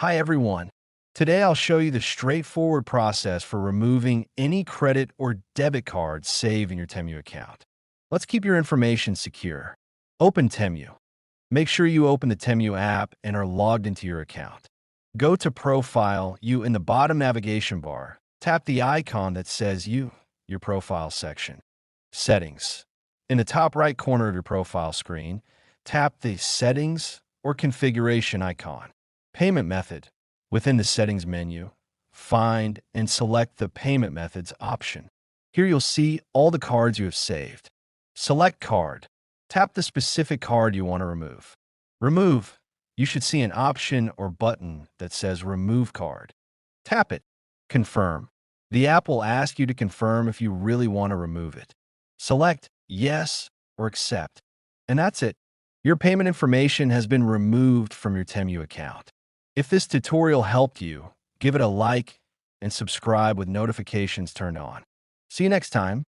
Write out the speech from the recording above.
Hi everyone. Today I'll show you the straightforward process for removing any credit or debit card saved in your Temu account. Let's keep your information secure. Open Temu. Make sure you open the Temu app and are logged into your account. Go to Profile, in the bottom navigation bar. Tap the icon that says your profile section. Settings. In the top right corner of your profile screen, tap the Settings or Configuration icon. Payment method. Within the Settings menu, find and select the Payment Methods option. Here you'll see all the cards you have saved. Select Card. Tap the specific card you want to remove. Remove. You should see an option or button that says Remove Card. Tap it. Confirm. The app will ask you to confirm if you really want to remove it. Select Yes or Accept. And that's it. Your payment information has been removed from your Temu account. If this tutorial helped you, give it a like and subscribe with notifications turned on. See you next time.